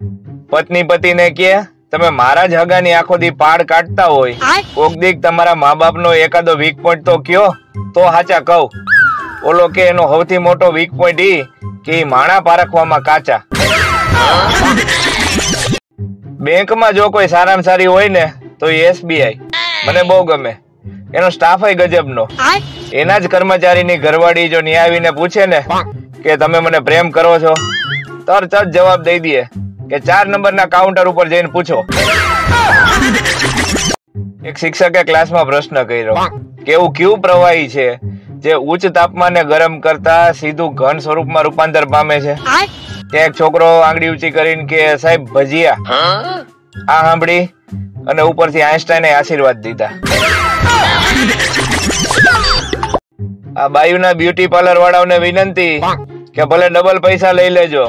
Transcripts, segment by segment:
પત્ની પતિને કે તમે મારા જ હગાની આખો દી પાડ કાઢતા હોય, કોક દીક તમારા મા બાપનો એકાદો વીક પોઈન્ટ તો કયો તો હાચા કહું. ઓલો કે એનો સૌથી મોટો વીક પોઈન્ટ ઈ કે માણા પારખવામાં કાચા. બેંકમાં જો કોઈ સારામાં સારી હોય ને તો એ SBI મને બહુ ગમે. એનો સ્ટાફ ગજબનો. એના જ કર્મચારીની ઘરવાળી જો ન્યા આવીને પૂછે ને કે તમે મને પ્રેમ કરો છો, તરત જ જવાબ દઈ દે કે 4 નંબરના કાઉન્ટર ઉપર જઈને પૂછો. એક શિક્ષકે ક્લાસમાં પ્રશ્ન કર્યો કે એવું કયું પ્રવાહી છે જે ઉચ્ચ તાપમાને ગરમ કરતા સીધું ઘન સ્વરૂપમાં રૂપાંતર પામે છે? ત્યાં એક છોકરો આંગળી ઊંચી કરીને કે સાહેબ ભજીયા. આ સાંભળી અને ઉપરથી આઈન્સ્ટાઈને આશીર્વાદ દીધા. આ બાયુના બ્યુટી પાર્લર વાળાઓને વિનંતી કે ભલે ડબલ પૈસા લઈ લેજો,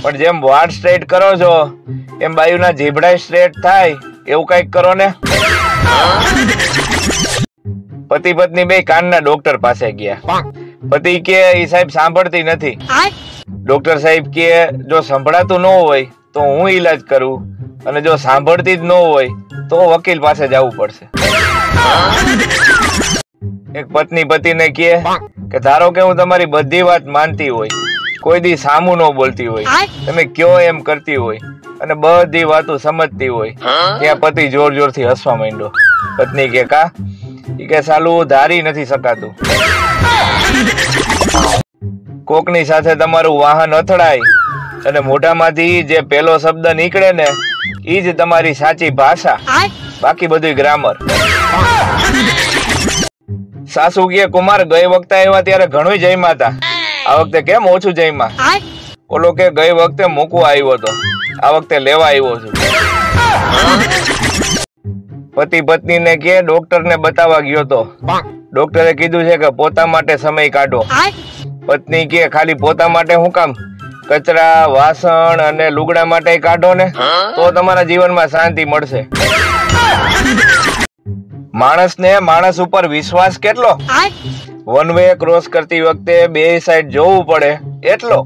પણ જેમ વાળ સ્ટ્રેટ કરો છો એમ બાયુના જીભડા સ્ટ્રેટ થાય એવું કઈક કરો ને. પતિ પત્ની બે કાનના ડોક્ટર પાસે ગયા. પતિ કે ઈ સાહેબ સાંભળતી નથી. ડોક્ટર સાહેબ કે જો સંભળાતું ન હોય તો હું ઈલાજ કરું, અને જો સાંભળતી જ ન હોય તો વકીલ પાસે જવું પડશે. એક પત્ની પતિને કે ધારો કે હું તમારી બધી વાત માનતી હોય, કોઈ દી સામું ન બોલતી હોય, તમે કયો એમ કરતી હોય અને બધી વાતો સમજતી હોય, ત્યાં પતિ જોર જોરથી હસવા માંડ્યો. પત્ની કે કા? કે સાલું ધારી નથી શકાતું. કોકની સાથે તમારું વાહન અથડાય અને મોઢામાંથી જે પેલો શબ્દ નીકળે ને ઈ જ તમારી સાચી ભાષા, બાકી બધું ગ્રામર. સાસુ કે કુમાર ગઈ વખતે આવ્યા ત્યારે ઘણું જમ્યા હતા, આ વખતે કેમ ઓછું જમ્યા? ઓલો કે ગઈ વખતે મૂકવા આવ્યો હતો, આ વખતે લેવા આવ્યો છું. પતિ પત્ની ને કે ડોક્ટર ને બતાવવા ગયો તો ડોક્ટરે કીધું છે કે પોતા માટે સમય કાઢો. પત્ની કે ખાલી પોતા માટે શું કામ? કચરા વાસણ અને લુગડા માટે કાઢો ને, તો તમારા જીવનમાં શાંતિ મળશે. માણસને માણસ ઉપર વિશ્વાસ કેટલો? વન વે ક્રોસ કરતી વખતે બે સાઈડ જોવું પડે એટલો.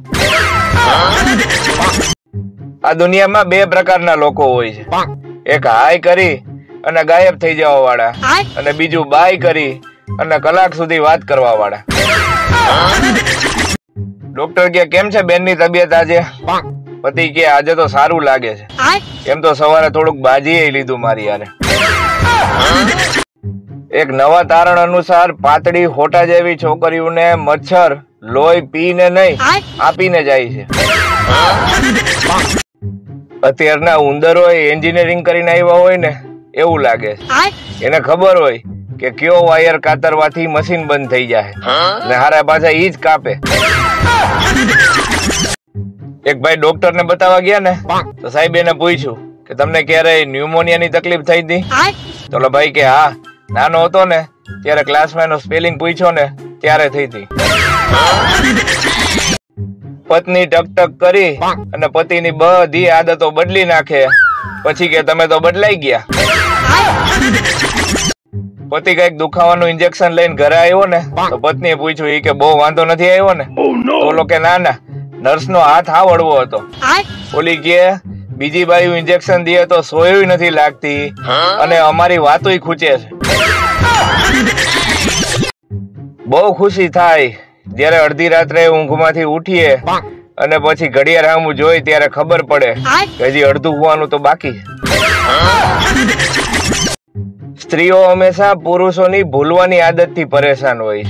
આ દુનિયામાં બે પ્રકારના લોકો હોય છે, એક હાય કરી અને ગાયબ થઈ જવા વાળા, અને બીજું બાય કરી અને કલાક સુધી વાત કરવા વાળા. ડોક્ટર કે કેમ છે બેનની તબિયત આજે? પતિ કે આજે તો સારું લાગે છે, એમ તો સવારે થોડુંક બાજી લીધું મારી યારે. એક નવા તારણ અનુસાર પાતળી હોટા જેવી છોકરીઓને મચ્છર લોહી પીને નહીં આપીને જાય છે. અત્યારના ઉંદરો એન્જિનિયરિંગ કરીને આવ્યા હોય ને એવું લાગે છે. એને ખબર હોય કે કયો વાયર કાતરવાથી મશીન બંધ થઈ જાય ને હારા પાછા ઈ જ કાપે. એક ભાઈ ડોક્ટર ને બતાવવા ગયા ને તો સાહેબ એને પૂછ્યું કે તમને ક્યારે ન્યુમોનિયા ની તકલીફ થઈ હતી? તો ભાઈ કે હા, નાનો હતો ને ત્યારે ક્લાસમાં એનો સ્પેલિંગ પૂછ્યો ને ત્યારે થઈ હતી. પત્ની ટક કરી અને પતિની બધી આદતો બદલી નાખે, પછી કે તમે તો બદલાઈ ગયા. પતિ કઈક દુખાવાનું ઇન્જેક્શન લઈને ઘરે આવ્યો ને તો પત્નીએ પૂછ્યું ઈ કે બહુ વાંધો નથી આવ્યો ને? ઓલો કે ના ના, નર્સ નો હાથ હાવ હળવો હતો. ઓલી કે બીજી બાજુ ઇન્જેક્શન દે તો સોયું નથી લાગતી અને અમારી વાતોય ખૂચે છે. બહુ ખુશી થાય જયારે અડધી રાત્રે ઊંઘમાંથી ઉઠીએ અને પછી ઘડિયાળ સામું જોઈ ત્યારે ખબર પડે કે હજી અડધું હોવાનું તો બાકી. સ્ત્રીઓ હંમેશા પુરુષોની ભૂલવાની આદત થી પરેશાન હોય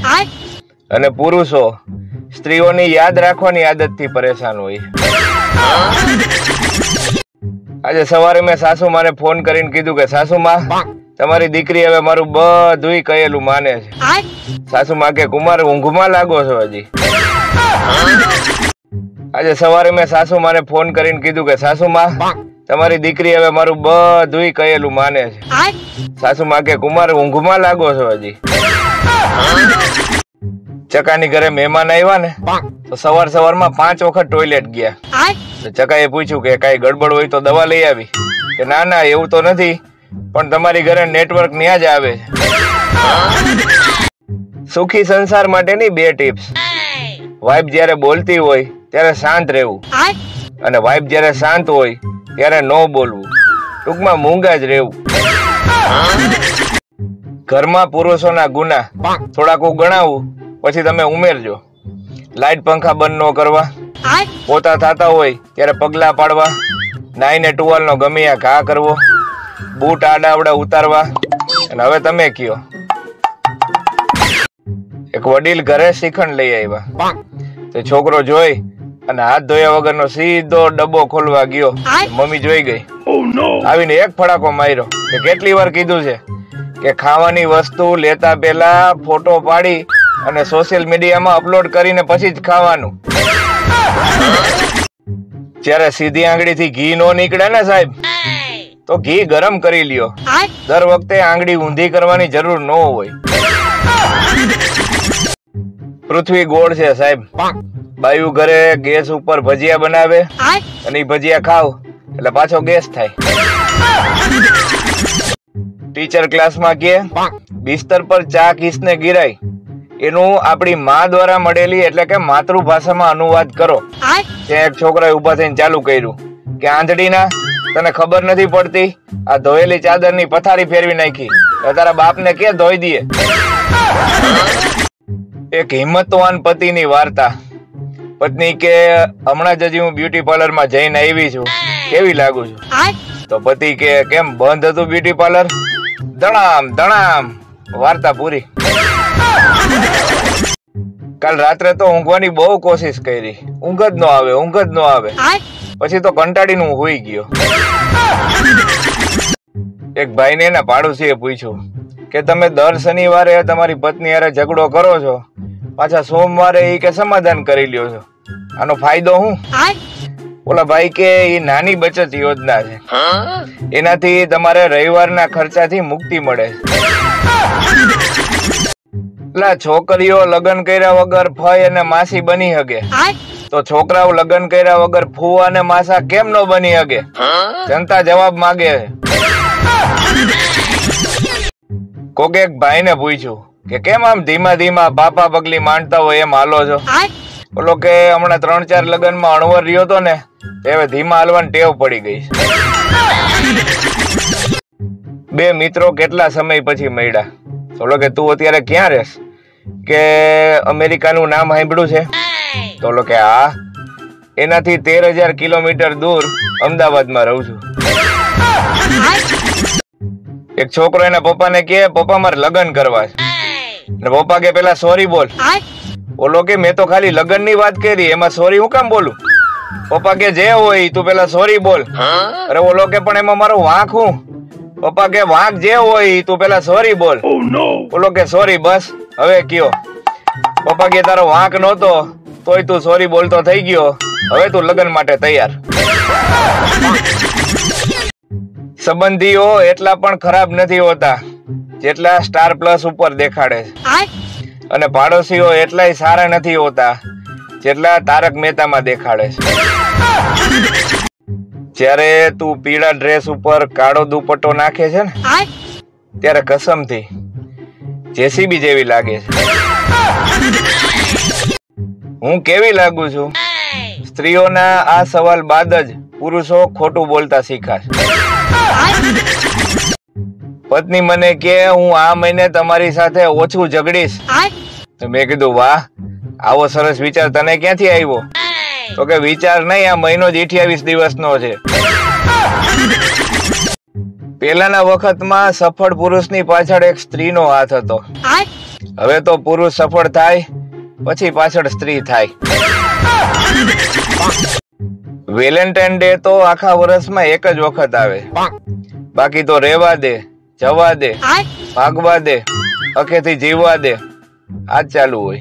અને પુરુષો સ્ત્રીઓની યાદ રાખવાની આદત થી પરેશાન હોય. આજે સવારે મેં સાસુમાને ફોન કરીને કીધું કે સાસુમા, તમારી દીકરી હવે મારું બધું કહેલું માને છે. સાસુમા કે કુમાર ઊંઘમાં લાગો છો હજી? આજે સવારે મેં સાસુમાને ફોન કરીને કીધું કે સાસુમા, તમારી દીકરી હવે મારું બધું કહેલું માને છે. સાસુમા કે કુમાર ઊંઘમાં લાગો છો હજી? ચકાની ઘરે મહેમાન આવ્યા ને તો સવારમાં 5 વખત ટોયલેટ ગયા. ચકાએ પૂછ્યું કે કઈ ગડબડ હોય તો દવા લઈ આવી? કે ના ના એવું તો નથી, પણ તમારી ઘરે નેટવર્ક ન્યા જ આવે છે. સુખી સંસાર માટેની 2 ટિપ્સ. વાઇફ જ્યારે બોલતી હોય ત્યારે શાંત રહેવું, અને વાઇફ જ્યારે શાંત હોય ત્યારે ન બોલવું, ટૂંકમાં મૂંગા જ રહેવું. ઘરમાં પુરુષોના ગુના થોડાક ગણાવું, પછી તમે ઉમેરજો. લાઈટ પંખા બંધ ન કરવા, પોતા થતા હોય ત્યારે પગલા પાડવા, નાઈને ટુવાલનો ગમે ઘા કરવો, બૂટ આડાવડા ઉતારવા. અને હવે તમે કયો. એક વડીલ ઘરે શ્રીખંડ લઈ આવ્યા, તો છોકરો જોઈ અને હાથ ધોયા વગરનો સીધો ડબ્બો ખોલવા ગયો. મમ્મી જોઈ ગઈ, આવીને એક ફડાકો માર્યો કે કેટલી વાર કીધું છે કે ખાવાની વસ્તુ લેતા પહેલા ફોટો પાડી અને સોશિયલ મીડિયામાં અપલોડ કરીને પછી જ ખાવાનું. જ્યારે સીધી આંગળીથી ઘી નો નીકળે ને સાહેબ, તો ઘી ગરમ કરી લ્યો. દર વખતે આંગળી ઊંધી કરવાની જરૂર ન હોય. પૃથ્વી ગોળ છે સાહેબ. બાયુ ઘરે ગેસ ઉપર ભજીયા બનાવે અને ભજીયા ખાવ એટલે પાછો ગેસ થાય. ટીચર ક્લાસમાં કે બિસ્તર પર ચા કિસને ગિરાય, એનું આપણી માં દ્વારા મળેલી એટલે કે માતૃભાષામાં અનુવાદ કરો. ત્યાં એક છોકરાએ ઉભા થઈને ચાલુ કર્યું કે આંધળીના, તને ખબર નથી પડતી, આ ધોયેલી ચાદરની પથારી ફેરવી નાખી, તારા બાપને કે ધોઈ દે. એક હિંમતવાન પતિની વાર્તા. પત્ની કે હમણાં જ હજી હું બ્યુટી પાર્લર માં જઈને આવી છું, કેવી લાગુ છું? તો પતિ કે કેમ બંધ હતું બ્યુટી પાર્લર? દણામ દણામ. વાર્તા પૂરી. કાલ રાત્રે તો ઊંઘવાની બહુ કોશિશ કરી, ઊંઘ જ ન આવે. પછી તો કંટાળીને હું હુઈ ગયો. એક ભાઈને એના પાડોશીએ પૂછ્યું કે તમે દર શનિવારે તમારી પત્ની હારે ઝઘડો કરો છો, પાછા સોમવારે એ કે સમાધાન કરી લ્યો છો, આનો ફાયદો શું? ઓલા ભાઈ કે એ નાની બચત યોજના છે, એનાથી તમારે રવિવારના ખર્ચાથી મુક્તિ મળે. એટલે છોકરીઓ લગ્ન કર્યા વગર ફઈ અને માસી બની શકે, તો છોકરાઓ લગ્ન કર્યા વગર ફૂવા અને માસા કેમ ન બની શકે? જનતા જવાબ માંગે. કોકે એક ભાઈને પૂછ્યું કે કેમ આમ ધીમા ધીમા પાપા પગલી માંડતા હોય એમ હાલો છો? બોલો કે હમણાં 3-4 લગ્નમાં અણવર રહ્યો તો ને, હવે ધીમા હાલવાની ટેવ પડી ગઈ. બે મિત્રો કેટલા સમય પછી મળ્યા. બોલો કે તું અત્યારે ક્યાં રહેશ? કે અમેરિકાનું નામ સાંભળ્યું છે? તો બોલો કે હા, એનાથી 13,000 કિલોમીટર દૂર અમદાવાદમાં રહું છું. એક છોકરો એના પપ્પાને કે પપ્પા મારે લગ્ન કરવા છે. પપ્પા કે પેલા સોરી બોલ. બોલો કે મેં તો ખાલી લગ્ન ની વાત કરી, એમાં સોરી હું કામ બોલું? પપ્પા કે જે હોય તું પેલા સોરી બોલ. અરે બોલો કે પણ એમાં મારો વાંક હું? પપ્પા કે વાંક જે હોય તું પેલા સોરી બોલ. બોલો કે સોરી બસ, હવે કયો. પપ્પા કે તારો વાંક નહોતો તોય તું સોરી બોલતો થઈ ગયો, હવે તું લગ્ન માટે તૈયાર. સંબંધીઓ એટલા પણ ખરાબ નથી હોતા જેટલા સ્ટાર પ્લસ ઉપર દેખાડે છે, અને પાડોશીઓ એટલાય સારા નથી હોતા જેટલા તારક મહેતામાં દેખાડે છે. જ્યારે તું પીળા ડ્રેસ ઉપર કાળો દુપટ્ટો નાખે છે ને, ત્યારે કસમથી જેસીબી જેવી લાગે છે. હું કેવી લાગુ છું? સ્ત્રીઓના આ સવાલ બાદ જ પુરુષો ખોટું બોલતા શીખાશે. પત્ની મને કે હું આ મહિને તમારી સાથે ઓછું ઝઘડીશ. તો મેં કીધું વાહ, આવો સરસ વિચાર તને ક્યાંથી આવ્યો? તો કે વિચાર નહીં, આ મહિનો જ 28 દિવસનો છે. પેલાના વખતમાં સફળ પુરુષની પાછળ એક સ્ત્રીનો હાથ હતો. હવે તો પુરુષ સફળ થાય પછી પાછળ સ્ત્રી થાય. વેલેન્ટાઇન ડે તો આખા વર્ષમાં એક જ વખત આવે, બાકી તો રેવા દે, જવા દે, ભાગવા દે, અખેથી જીવવા દે, આ ચાલુ હોય.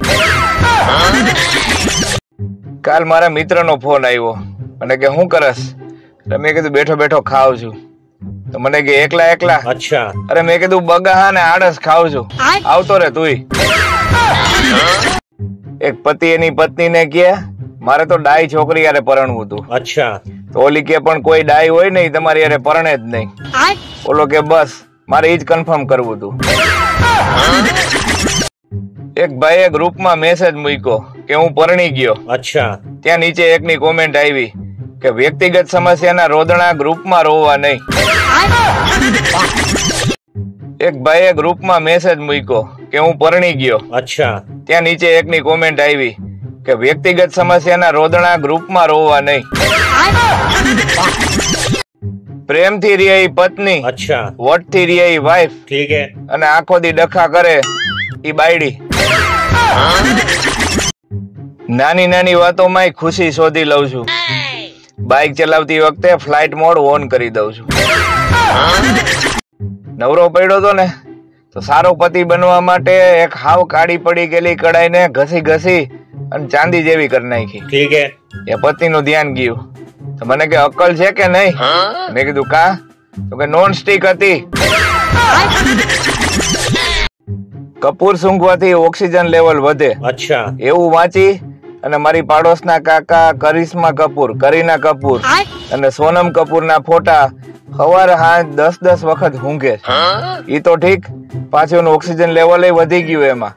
કાલ મારા મિત્રનો ફોન આવ્યો, મને કે શું કરસ? મેં કીધું બેઠો બેઠો ખાવ છું. તો મને કે એકલા એકલા? અચ્છા. અરે મેં કીધું બગાહા ને આડસ ખાવ છું, આવતો રે તુંય. એક પતિ એની પત્નીને કે મારે તો ડાઈ છોકરી યારે પરણવું હતું. અચ્છા. તો ઓલી કે પણ કોઈ ડાઈ હોય ને તમારી યારે પરણે જ નહીં. ઓલો કે બસ મારે ઈ જ કન્ફર્મ કરવું હતું. એક ભાઈએ ગ્રુપમાં મેસેજ મૂક્યો કે હું પરણી ગયો. અચ્છા. ત્યાં નીચે એકની કોમેન્ટ આવી કે વ્યક્તિગત સમસ્યાના રોદણા ગ્રુપમાં રોવા નહીં. એક ભાઈએ ગ્રુપમાં મેસેજ મૂક્યો કે હું પરણી ગયો. અચ્છા. ત્યાં નીચે એકની કોમેન્ટ આવી કે વ્યક્તિગત સમસ્યાના રોદણા ગ્રુપમાં રોવા નહીં. પ્રેમથી રે પત્ની, અચ્છા. વટથી રે વાઈફ, ઠીક હે. અને આખો દી ડખા કરે ઈ બાયડી. નાની નાની વાતોમાં ખુશી શોધી લઉં છું. બાઇક ચલાવતી વખતે ફ્લાઇટ મોડ ઓન કરી દઉં છું. નવરો પડ્યો તો ને તો સારો પતિ બનવા માટે એક હાવ કાળી પડી ગયેલી કડાઈને ઘસી ઘસી અને ચાંદી જેવી કરી નાખી. ઠીક હે. એ પતિનું ધ્યાન ગયું તો મને કે અક્કલ છે કે નહીં? મેં કીધું કા? તો કે નોન સ્ટિક હતી. કપૂર સૂંઘવાથી ઓક્સિજન લેવલ વધે. અચ્છા. એવું વાંચી અને મારી પાડોશના કાકા કરિશ્મા કપૂર, કરીના કપૂર અને સોનમ કપૂરના ફોટા સવારે હાથ 10 વખત ઊંઘે. ઈ તો ઠીક, પાછું ઓક્સિજન લેવલ વધી ગયું એમાં.